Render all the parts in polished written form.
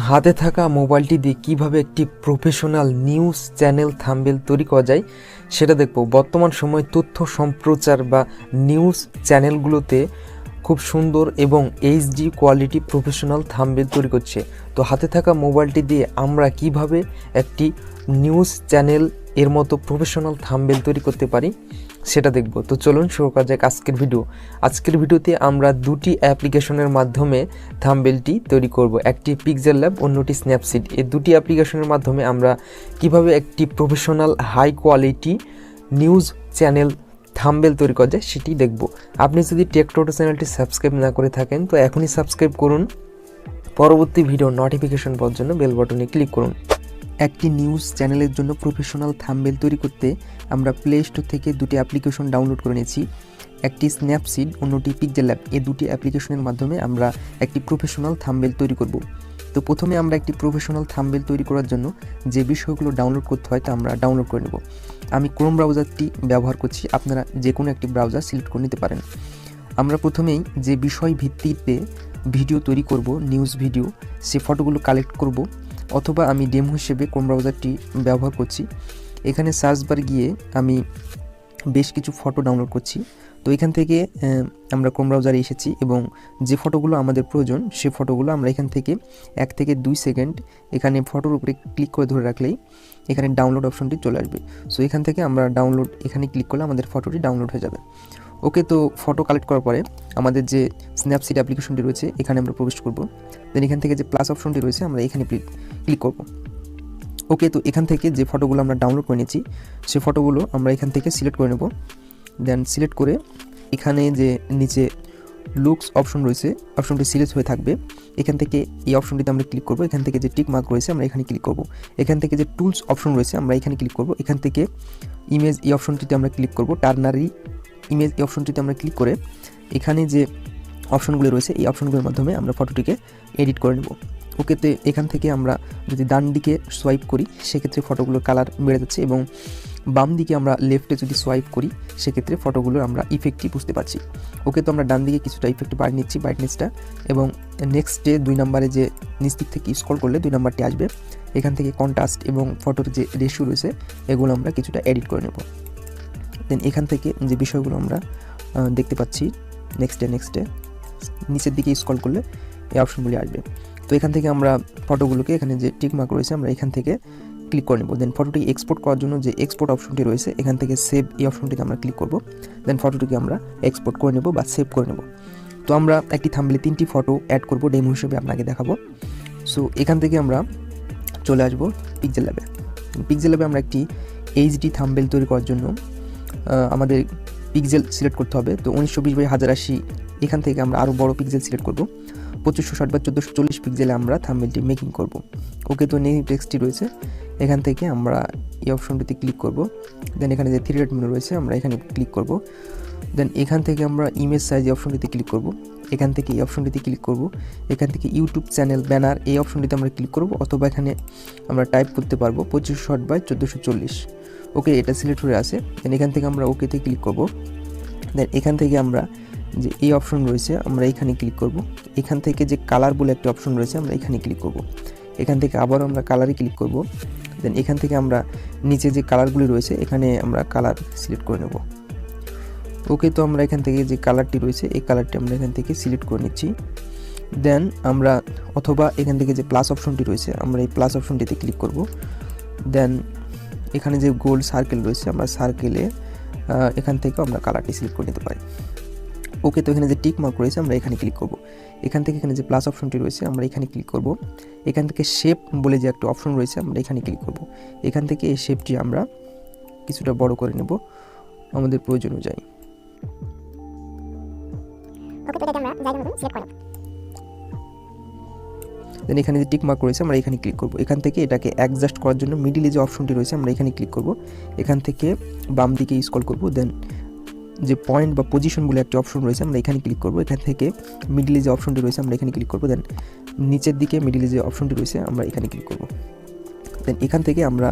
হাতে থাকা মোবাইলটি দিয়ে কীভাবে একটি প্রফেশনাল নিউজ চ্যানেল থাম্বনেল তৈরি করা যায় সেটা দেখব। বর্তমান সময়ে তথ্য সম্প্রচার বা নিউজ চ্যানেলগুলোতে খুব সুন্দর এবং এইচডি কোয়ালিটি প্রফেশনাল থাম্বনেল তৈরি করছে। তো হাতে থাকা মোবাইলটি দিয়ে আমরা কিভাবে একটি নিউজ চ্যানেল এর মতো প্রফেশনাল থাম্বনেল তৈরি করতে পারি সেটা দেখব। তো চলুন শুরু করা যাক আজকের ভিডিওতে আমরা দুটি অ্যাপ্লিকেশনের মাধ্যমে থাম্বনেলটি তৈরি করব। একটি পিক্সেল ল্যাব, অন্যটি স্ন্যাপসিড। এই দুটি অ্যাপ্লিকেশনের মাধ্যমে আমরা কিভাবে একটি professional high quality news channel thumbnail তৈরি করা যায় সেটি দেখব। আপনি যদি টেকটোটো চ্যানেলটি সাবস্ক্রাইব না করে থাকেন তো এখনই সাবস্ক্রাইব করুন। পরবর্তী ভিডিও নোটিফিকেশন পাওয়ার জন্য বেল বাটনে ক্লিক করুন। একটি নিউজ চ্যানেলের জন্য প্রফেশনাল থাম্বনেল তৈরি করতে আমরা প্লে স্টোর থেকে দুটি অ্যাপ্লিকেশন ডাউনলোড করে নিয়েছি। একটি স্ন্যাপসিড, অন্যটি পিক্সেল ল্যাব। এই দুটি অ্যাপ্লিকেশনের মাধ্যমে আমরা একটি প্রফেশনাল থাম্বনেল তৈরি করব। তো প্রথমে আমরা একটি প্রফেশনাল থাম্বনেল তৈরি করার জন্য যে বিষয়গুলো ডাউনলোড করতে হয় তা আমরা ডাউনলোড করে নেব। আমি ক্রোম ব্রাউজারটি ব্যবহার করছি, আপনারা যে কোনো একটি ব্রাউজার সিলেক্ট করে নিতে পারেন। আমরা প্রথমেই যে বিষয় ভিত্তিতে ভিডিও তৈরি করব, নিউজ ভিডিও, সে ফটোগুলো কালেক্ট করব, অথবা আমি ডেমো হিসেবে ক্রোম ব্রাউজারটি ব্যবহার করছি। এখানে সার্চ বার গিয়ে আমি বেশ কিছু ফটো ডাউনলোড করছি। তো এখান থেকে আমরা ক্রোম ব্রাউজারে এসেছি এবং যে ফটোগুলো আমাদের প্রয়োজন সে ফটোগুলো আমরা এখান থেকে 1 থেকে 2 সেকেন্ড এখানে ফটোর উপরে ক্লিক করে ধরে রাখলেই এখানে ডাউনলোড অপশনটি চলে আসবে। সো এখান থেকে আমরা ডাউনলোড এখানে ক্লিক করলে আমাদের ফটোটি ডাউনলোড হয়ে যাবে। ওকে, তো ফটো কালেক্ট করার পরে আমাদের যে স্ন্যাপসিড অ্যাপ্লিকেশনটি রয়েছে এখানে আমরা প্রবেশ করব। দেন এখান থেকে যে প্লাস অপশনটি রয়েছে আমরা এখানে ক্লিক করব। ওকে, তো এখান থেকে যে ফটোগুলো আমরা ডাউনলোড করে নিয়েছি সে ফটোগুলো আমরা এখান থেকে সিলেক্ট করে নেব। দেন সিলেক্ট করে এখানে যে নিচে লুকস অপশন রয়েছে অপশনটি সিলেক্ট হয়ে থাকবে। এখান থেকে এই অপশনটিতে আমরা ক্লিক করব। এখান থেকে যে টিক মার্ক রয়েছে আমরা এখানে ক্লিক করব। এখান থেকে যে টুলস অপশন রয়েছে আমরা এখানে ক্লিক করব। এখান থেকে ইমেজ এই অপশনটিতে আমরা ক্লিক করব। টার্নারি ইমেজ এই অপশনটিতে আমরা ক্লিক করে এখানে যে অপশনগুলো রয়েছে এই অপশনগুলোর মাধ্যমে আমরা ফটোটিকে এডিট করে নেব। ওকে, তো এখান থেকে আমরা যদি ডান দিকে সোয়াইপ করি সেক্ষেত্রে ফটোগুলোর কালার বেড়ে যাচ্ছে এবং বাম দিকে আমরা লেফটে যদি সোয়াইপ করি সেক্ষেত্রে ফটোগুলোর আমরা ইফেক্টটি বুঝতে পারছি। ওকে, তো আমরা ডান দিকে কিছুটা ইফেক্ট বাড়িয়ে নিচ্ছি, ব্রাইটনেসটা, এবং নেক্সটে 2 নম্বরে যে নিচ দিক থেকে স্ক্রল করলে 2 নম্বরটি আসবে। এখান থেকে কন্ট্রাস্ট এবং ফটোর যে রেশিও রয়েছে এগুলো আমরা কিছুটা এডিট করে নেব। দেন এখান থেকে যে বিষয়গুলো আমরা দেখতে পাচ্ছি নেক্সটে নিচের দিকে স্ক্রল করলে এই অপশনগুলি আসবে। তো এখান থেকে আমরা ফটোগুলোকে এখানে যে টিক মার্ক রয়েছে আমরা এখান থেকে ক্লিক করে নেব। দেন ফটোটি এক্সপোর্ট করার জন্য যে এক্সপোর্ট অপশনটি রয়েছে এখান থেকে সেভ এই অপশনটিতে আমরা ক্লিক করব। দেন ফটোটিকে আমরা এক্সপোর্ট করে নেব বা সেভ করে নেব। তো আমরা একটি থাম্বনেলে 3টি ফটো অ্যাড করব, ডেমো হিসেবে আপনাকে দেখাবো। সো এখান থেকে আমরা চলে আসব পিক্সেল ল্যাবে আমরা একটি এইচডি থাম্বনেল তৈরি করার জন্য আমাদের পিক্সেল সিলেক্ট করতে হবে। তো 1920x1080 এখান থেকে আমরা আরও বড় পিক্সেল সিলেক্ট করব। 2560x1440 পিক্সেলে আমরা থাম্বনেলটি মেকিং করব। ওকে, তো নেই টেক্সটটি রয়েছে এখান থেকে আমরা এই অপশনটিতে ক্লিক করব। দেন এখানে যে 3 ডট মেনু রয়েছে আমরা এখানে ক্লিক করব। দেন এখান থেকে আমরা ইমেজ সাইজ এই অপশনটিতে ক্লিক করব। এখান থেকে এই অপশনটিতে ক্লিক করব। এখান থেকে ইউটিউব চ্যানেল ব্যানার এই অপশনটিতে আমরা ক্লিক করব, অথবা এখানে আমরা টাইপ করতে পারবো 2560x1440। ওকে, এটা সিলেক্ট হয়ে আছে। দেন এখান থেকে আমরা ওকেতে ক্লিক করব। দেন এখান থেকে আমরা যে এই অপশন রয়েছে আমরা এখানে ক্লিক করব। এখান থেকে যে কালার বলে একটা অপশন রয়েছে আমরা এখানে ক্লিক করব। এখান থেকে আবার আমরা কালারে ক্লিক করব। দেন এখান থেকে আমরা নিচে যে কালারগুলি রয়েছে এখানে আমরা কালার সিলেক্ট করে নেব। ওকে, তো আমরা এখান থেকে যে কালারটি রয়েছে এই কালারটি আমরা এখান থেকে সিলেক্ট করে নিচ্ছি। দেন আমরা অথবা এখান থেকে যে প্লাস অপশনটি রয়েছে আমরা এই প্লাস অপশনটিতে ক্লিক করব। দেন এখানে যে গোল সার্কেল রয়েছে আমরা সার্কেলে এখান থেকে আমরা কালারটি সিলেক্ট করে নিতে পারি। ওকে, তো এখানে যে টিক মার্ক রয়েছে আমরা এখানে ক্লিক করব। এখান থেকে এখানে যে প্লাস অপশনটি রয়েছে আমরা এখানে ক্লিক করব। এখান থেকে শেপ বলে যে একটা অপশন রয়েছে আমরা এখানে ক্লিক করব। এখান থেকে এই শেপটি আমরা কিছুটা বড় করে নেব আমাদের প্রয়োজন অনুযায়ী। দেন এখানে যে টিক মার্ক রয়েছে আমরা এখানে ক্লিক করব। এখান থেকে এটাকে অ্যাডজাস্ট করার জন্য মিডিলে যে অপশনটি রয়েছে আমরা এখানে ক্লিক করব। এখান থেকে বাম দিকে স্ক্রল করব। দেন যে পয়েন্ট বা পজিশন বলে একটা অপশন রয়েছে আমরা এখানে ক্লিক করব। এখান থেকে মিডিলে যে অপশনটি রয়েছে আমরা এখানে ক্লিক করব। দেন নিচের দিকে মিডিলে যে অপশনটি রয়েছে আমরা এখানে ক্লিক করব। দেন এখান থেকে আমরা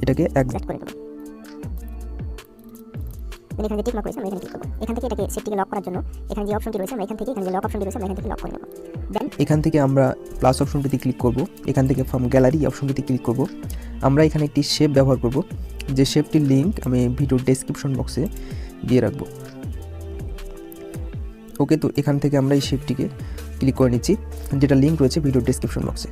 এটাকে অ্যাডজাস্ট করে দেব। দেন এখানে যে টিক মার্ক রয়েছে আমরা এখানে ক্লিক করব। এখান থেকে এটাকে সেটটিকে লক করার জন্য এখানে যে অপশনটি রয়েছে আমরা এখান থেকে এখানে যে লক অপশনটি রয়েছে আমরা এখান থেকে লক করে নেব। দেন এখান থেকে আমরা প্লাস অপশনটিতে ক্লিক করব, এখান থেকে ফ্রম গ্যালারি অপশনটিতে ক্লিক করব। আমরা এখানে একটি শেপ ব্যবহার করব, যে শেপটির লিঙ্ক আমি ভিডিওর ডেসক্রিপশন বক্সে দিয়ে রাখবো। ওকে, তো এখান থেকে আমরা এই শেপটিকে ক্লিক করে নিচ্ছি, যেটা লিঙ্ক রয়েছে ভিডিওর ডেসক্রিপশন বক্সে।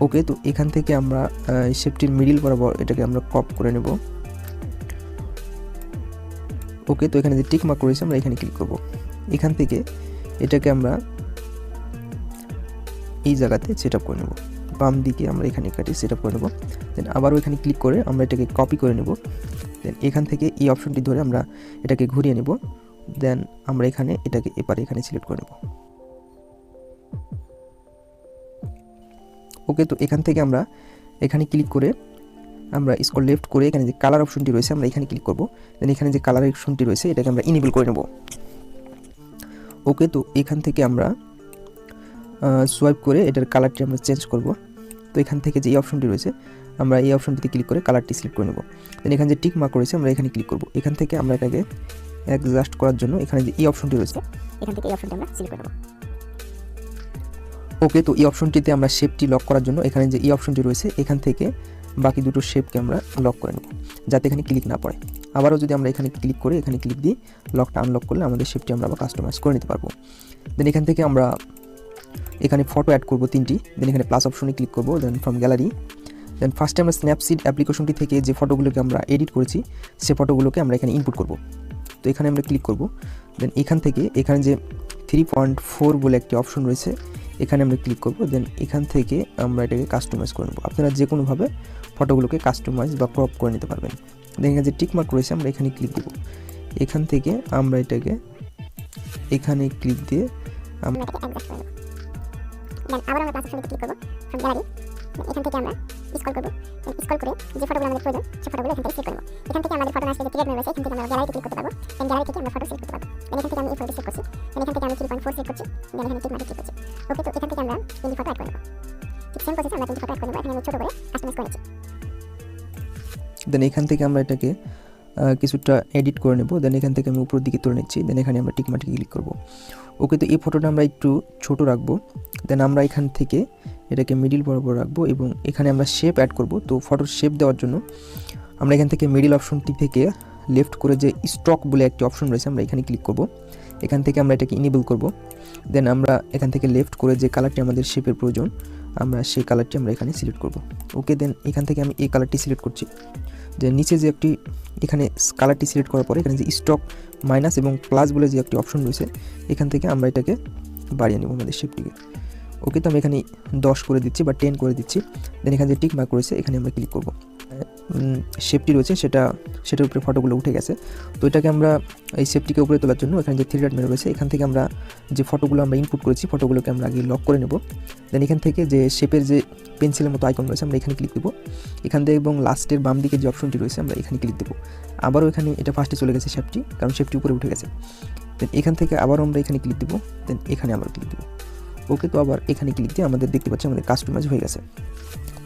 ওকে, তো এখান থেকে আমরা এই শেপটির মিডিল বরাবর এটাকে আমরা ক্রপ করে নেব। ওকে, তো এখানে যে টিক মার্ক রয়েছে আমরা এখানে ক্লিক করব। এখান থেকে এটাকে আমরা এই জায়গাতে সেট আপ করে নেব, বাম দিকে আমরা এখানে কাটি সেট আপ করে নেব। দেন আবারও এখানে ক্লিক করে আমরা এটাকে কপি করে নেব। দেন এখান থেকে এই অপশনটি ধরে আমরা এটাকে ঘুরিয়ে নেব। দেন আমরা এখানে এটাকে এপারে এখানে সিলেক্ট করে নেব। ওকে, তো এখান থেকে আমরা এখানে ক্লিক করে আমরা স্ক্রল লেফট করে এখানে যে কালার অপশনটি রয়েছে আমরা এখানে ক্লিক করব। দেন এখানে যে কালার অপশনটি রয়েছে এটাকে আমরা ইনেবল করে নেব। ওকে, তো এখান থেকে আমরা সোয়াইপ করে এটার কালারটি আমরা চেঞ্জ করব। তো এখান থেকে যে এই অপশনটি রয়েছে আমরা এই অপশনটিতে ক্লিক করে কালারটি সিলেক্ট করে নেব। দেন এখানে যে টিক মার্ক রয়েছে আমরা এখানে ক্লিক করব। এখান থেকে আমরা এটাকে অ্যাডজাস্ট করার জন্য এখানে যে এই অপশনটি রয়েছে এখান থেকে এই অপশনটি আমরা সিলেক্ট করে নেব। ওকে, তো এই অপশনটিতে আমরা শেপটি লক করার জন্য এখানে যে এই অপশনটি রয়েছে এখান থেকে বাকি দুটো শেপকে আমরা লক করে নেব, যাতে এখানে ক্লিক না পড়ে। আবারও যদি আমরা এখানে ক্লিক করে এখানে ক্লিক দিই, লকটা আনলক করলে আমাদের শেপটি আমরা আবার কাস্টমাইজ করে নিতে পারবো। দেন এখান থেকে আমরা এখানে ফটো অ্যাড করব 3টি। দেন এখানে প্লাস অপশনে ক্লিক করব, দেন ফ্রম গ্যালারি। দেন ফার্স্টে আমরা স্ন্যাপসিড অ্যাপ্লিকেশনটি থেকে যে ফটোগুলোকে আমরা এডিট করেছি সে ফটোগুলোকে আমরা এখানে ইনপুট করব। তো এখানে আমরা ক্লিক করব। দেন এখান থেকে এখানে যে 3.4 বলে একটি অপশন রয়েছে এখানে আমরা ক্লিক করব। দেন এখান থেকে আমরা এটাকে কাস্টমাইজ করে নেব। আপনারা যে কোনোভাবে ফটোগুলোকে কাস্টমাইজ বা ক্রপ করে নিতে পারবেন। দেন এখানে যে টিক মার্ক রয়েছে আমরা এখানে ক্লিক দেব। এখান থেকে আমরা এটাকে এখানে ক্লিক দিয়ে আমরা এটাকে অ্যাডজাস্ট করে নেব। দেন আবার আমরা প্লাস অপশনে ক্লিক করব ফ্রম গ্যালারি। এখান থেকে আমরা স্ক্রল করব। স্ক্রল করে যে ফটোগুলো আমাদের প্রয়োজন সেই ফটোগুলো এখান থেকে সিলেক্ট করব। এখান থেকে আমাদের ফটো আসলে যে ক্রিয়েট মেনু রয়েছে এখান থেকে আমরা গ্যালারিতে ক্লিক করতে পারবো। দেন গ্যালারি থেকে আমরা ফটো সিলেক্ট করতে পারবো। দেন এখান থেকে আমি এই ফটোটি সিলেক্ট করছি। দেন এখান থেকে আমি 3.4 সিলেক্ট করছি। দেন এখানে টিক মার্কে ক্লিক করছি। ওকে, তো এখান থেকে আমরা 3 ফটো অ্যাড করে নেব। ঠিক সেম প্রসেসে আমরা 3 ফটো অ্যাড করে নেব। এখানে আমি ছোট করে কাস্টমাইজ করে নিচ্ছি। দেন এখান থেকে আমরা এটাকে কিছুটা এডিট করে নেব। দেন এখান থেকে আমি উপরের দিকে তুলে নিচ্ছি। দেন এখানে আমরা টিক মার্কে ক্লিক করব। ওকে, তো এই ফটোটা আমরা একটু ছোট রাখবো। দেন আমরা এখান থেকে এটাকে মিডিল বরাবর রাখবো এবং এখানে আমরা শেপ অ্যাড করব। তো ফটোর শেপ দেওয়ার জন্য আমরা এখান থেকে মিডিল অপশনটি থেকে লেফট করে যে স্টক বলে একটি অপশন রয়েছে আমরা এখানে ক্লিক করব। এখান থেকে আমরা এটাকে ইনেবল করব। দেন আমরা এখান থেকে লেফট করে যে কালারটি আমাদের শেপের প্রয়োজন আমরা সেই কালারটি আমরা এখানে সিলেক্ট করব। ওকে, দেন এখান থেকে আমি এই কালারটি সিলেক্ট করছি। যে নিচে যে একটি এখানে কালারটি সিলেক্ট করার পরে এখানে যে স্টক মাইনাস এবং প্লাস বলে যে একটি অপশন রয়েছে এখান থেকে আমরা এটাকে বাড়িয়ে নেব আমাদের শেপটিকে। ওকে, তো আমি এখানে 10 করে দিচ্ছি বা 10 করে দিচ্ছি। দেন এখানে যে টিক মার্ক রয়েছে এখানে আমরা ক্লিক করব। শেপটি রয়েছে সেটার উপরে ফটোগুলো উঠে গেছে। তো এটাকে আমরা এই শেপটিকে উপরে তোলার জন্য এখানে যে 3 ডট মেনু রয়েছে এখান থেকে আমরা যে ফটোগুলো আমরা ইনপুট করেছি ফটোগুলোকে আমরা আগে লক করে নেব। দেন এখান থেকে যে শেপের যে পেন্সিলের মতো আইকন রয়েছে আমরা এখানে ক্লিক দেবো। এখান থেকে এবং লাস্টের বাম দিকে যে অপশনটি রয়েছে আমরা এখানে ক্লিক দেবো। আবারও এখানে এটা ফার্স্টে চলে গেছে শেপটি, কারণ শেপটি উপরে উঠে গেছে। দেন এখান থেকে আবারও আমরা এখানে ক্লিক দেবো। দেন এখানে আবার ক্লিক দেবো। ওকে, তো আবার এখানে ক্লিক দিয়ে আমাদের দেখতে পাচ্ছি আমাদের কাস্টমাইজ হয়ে গেছে।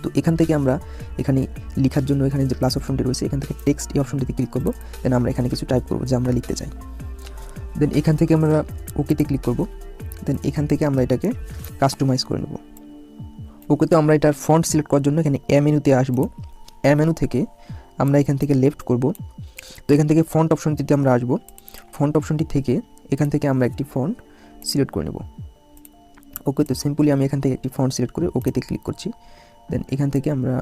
তো এখান থেকে আমরা এখানে লেখার জন্য এখানে যে প্লাস অপশনটি রয়েছে এখান থেকে টেক্সট এই অপশনটিতে ক্লিক করব। দেন আমরা এখানে কিছু টাইপ করব যা আমরা লিখতে চাই। দেন এখান থেকে আমরা ওকেতে ক্লিক করব। দেন এখান থেকে আমরা এটাকে কাস্টমাইজ করে নেব। ওকে, তো আমরা এটার ফন্ট সিলেক্ট করার জন্য এখানে এ মেনুতে আসব। এ মেনু থেকে আমরা এখান থেকে লেফট করব। তো এখান থেকে ফন্ট অপশনটিতে আমরা আসব। ফন্ট অপশনটি থেকে এখান থেকে আমরা একটি ফন্ট সিলেক্ট করে নেব। ওকে, তো সিম্পলি আমি এখান থেকে একটি ফন্ট সিলেক্ট করে ওকেতে ক্লিক করছি। দেন এখান থেকে আমরা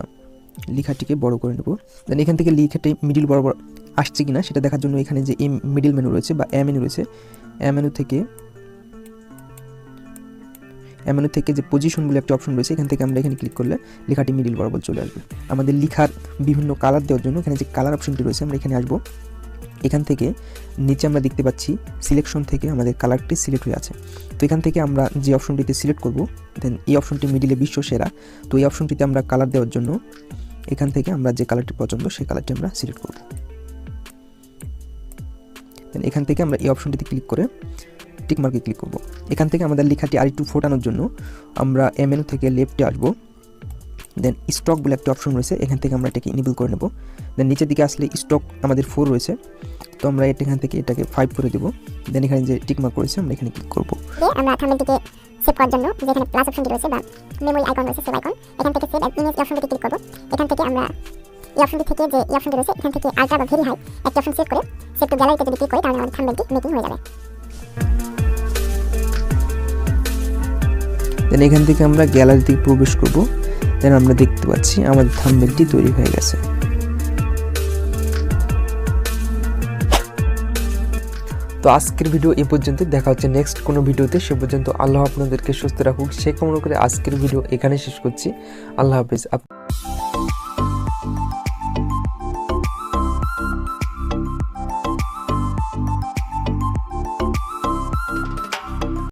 লেখাটিকে বড় করে নেব। দেন এখান থেকে লেখাটি মিডিল বরাবর আসছে কিনা সেটা দেখার জন্য এখানে যে মিডিল মেনু রয়েছে বা এ মেনু রয়েছে এ মেনু থেকে যে পজিশন বলে একটা অপশন রয়েছে এখান থেকে আমরা এখানে ক্লিক করলে লেখাটি মিডিল বরাবর চলে আসবে। আমাদের লেখার বিভিন্ন কালার দেওয়ার জন্য এখানে যে কালার অপশনটি রয়েছে আমরা এখানে আসব। এখান থেকে নিচে আমরা দেখতে পাচ্ছি সিলেকশন থেকে আমাদের কালারটি সিলেক্ট হয়ে আছে। তো এখান থেকে আমরা যে অপশনটিতে সিলেক্ট করব দেন এই অপশনটি মিডিলে বিশ্ব সেরা। তো এই অপশনটিতে আমরা কালার দেওয়ার জন্য এখান থেকে আমরা যে কালারটি পছন্দ সেই কালারটি আমরা সিলেক্ট করব। দেন এখান থেকে আমরা এই অপশনটিতে ক্লিক করে টিক মার্কে ক্লিক করব। এখান থেকে আমাদের লেখাটি আরেকটু ফোটানোর জন্য আমরা এ মেনু থেকে লেফটে আসব। দেন স্টক বলে একটা অপশন রয়েছে, এখান থেকে আমরা এটাকে ইনেবল করে নেব। দেন নিচের দিকে আসলে স্টক আমাদের 4 রয়েছে, তো আমরা এখান থেকে এটাকে 5 করে দেবো। দেন এখানে যে টিক মার্ক রয়েছে আমরা এখানে ক্লিক করবো। আমরা থাম্বনেলটিকে সেভ করার জন্য যেখানে প্লাস অপশনটি রয়েছে বা মেমোরি আইকন রয়েছে, সেভ আইকন, এখান থেকে সেভ অ্যাজ ইমেজ অপশনটিতে ক্লিক করব। এখান থেকে আমরা এই অপশনটি থেকে যে এই অপশনটি রয়েছে এখান থেকে আলট্রা বা ভেরি হাই একটা অপশন সেভ করে সেভ টু গ্যালারিতে যদি ক্লিক করি তাহলে আমাদের থাম্বনেলটি মেকিং হয়ে যাবে। দেন এখান থেকে আমরা গ্যালারিতে প্রবেশ করব। দেন আমরা দেখতে পাচ্ছি আমাদের থাম্বনেলটি তৈরি হয়ে গেছে। তো আজকের ভিডিও এই পর্যন্ত, দেখা হচ্ছে নেক্সট কোনো ভিডিওতে। সে পর্যন্ত আল্লাহ আপনাদেরকে সুস্থ রাখুক সে কামনা করে আজকের ভিডিও এখানে শেষ করছি। আল্লাহ হাফেজ।